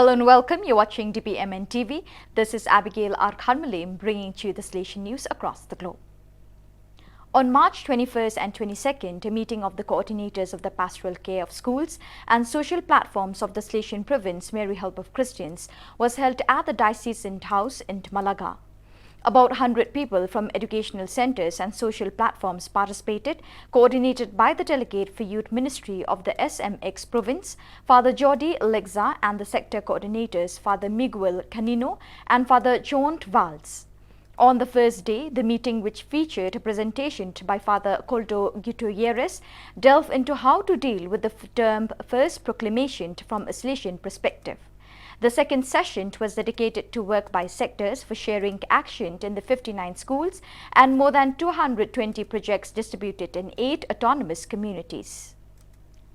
Hello and welcome. You're watching dbmnTv. This is Abigail Arkhanmalim bringing to you the Salesian news across the globe. On March 21st and 22nd, a meeting of the coordinators of the pastoral care of schools and social platforms of the Salesian province, Mary Help of Christians, was held at the diocesan house in Malaga. About 100 people from educational centers and social platforms participated, coordinated by the delegate for youth ministry of the SMX province, Father Jordi Legza, and the sector coordinators, Father Miguel Canino and Father John Valls. On the first day, the meeting, which featured a presentation by Father Coldo Gutierrez, delved into how to deal with the term first proclamation from a Salesian perspective. The second session was dedicated to work by sectors for sharing action in the 59 schools and more than 220 projects distributed in 8 autonomous communities.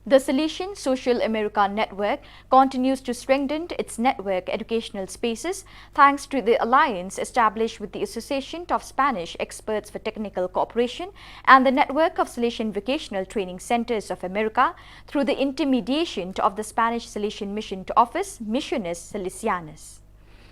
The Salesian Social America Network continues to strengthen its network educational spaces thanks to the alliance established with the Association of Spanish Experts for Technical Cooperation and the Network of Salesian Vocational Training Centers of America through the intermediation of the Spanish Salesian Mission Office, Misiones Salesianas.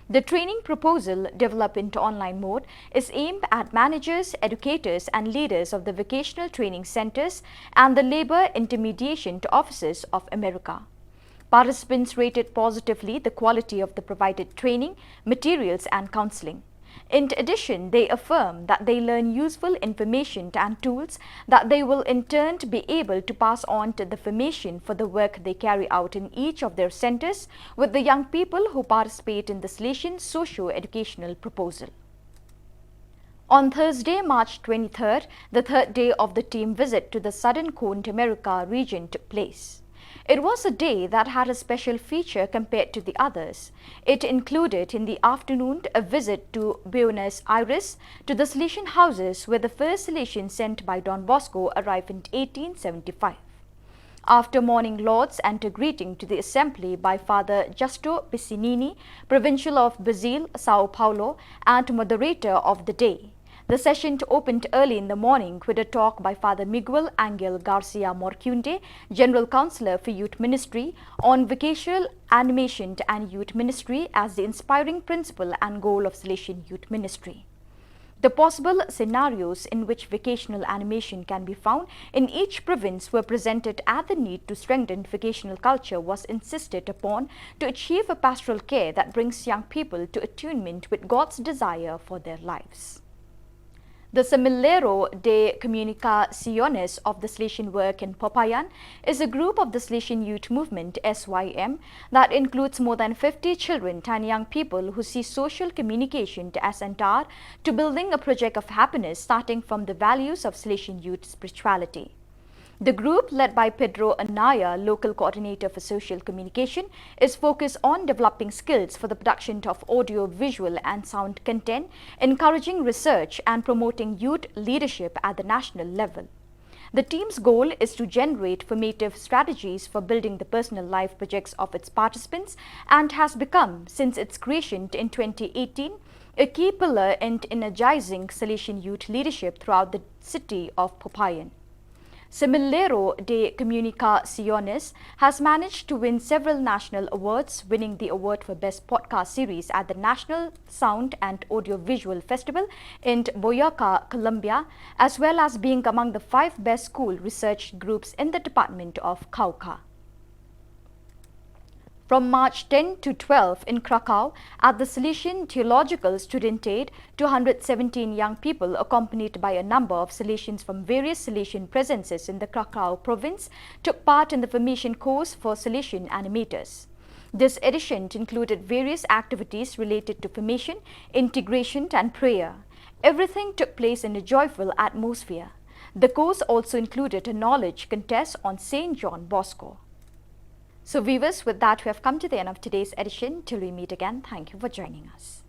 The training proposal, developed into online mode, is aimed at managers, educators and leaders of the vocational training centers and the labor intermediation offices of America. Participants rated positively the quality of the provided training, materials and counseling. In addition, they affirm that they learn useful information and tools that they will in turn be able to pass on to the formation for the work they carry out in each of their centers with the young people who participate in the Salesian socio-educational proposal. On Thursday, March 23rd, the third day of the team visit to the Southern Cone America region took place. It was a day that had a special feature compared to the others. It included in the afternoon a visit to Buenos Aires to the Salesian houses where the first Salesian sent by Don Bosco arrived in 1875. After morning lauds and a greeting to the assembly by Father Justo Piccinini, Provincial of Brazil, Sao Paulo, and moderator of the day. The session opened early in the morning with a talk by Father Miguel Angel Garcia Morcunde, General Counselor for Youth Ministry, on vocational animation and youth ministry as the inspiring principle and goal of Salesian youth ministry. The possible scenarios in which vocational animation can be found in each province were presented, and the need to strengthen vocational culture was insisted upon to achieve a pastoral care that brings young people to attunement with God's desire for their lives. The Semillero de Comunicaciones of the Salesian Work in Popayan is a group of the Salesian Youth Movement (SYM) that includes more than 50 children and young people who see social communication as antar to building a project of happiness starting from the values of Salesian youth spirituality. The group, led by Pedro Anaya, local coordinator for social communication, is focused on developing skills for the production of audio, visual and sound content, encouraging research and promoting youth leadership at the national level. The team's goal is to generate formative strategies for building the personal life projects of its participants and has become, since its creation in 2018, a key pillar in energizing Salesian youth leadership throughout the city of Popayan. Semillero de Comunicaciones has managed to win several national awards, winning the award for Best Podcast Series at the National Sound and Audiovisual Festival in Boyacá, Colombia, as well as being among the 5 best school research groups in the department of Cauca. From March 10 to 12 in Krakow, at the Salesian Theological Studentate, 217 young people accompanied by a number of Salesians from various Salesian presences in the Krakow province took part in the formation course for Salesian animators. This edition included various activities related to formation, integration and prayer. Everything took place in a joyful atmosphere. The course also included a knowledge contest on St. John Bosco. So viewers, with that we have come to the end of today's edition. Till we meet again, thank you for joining us.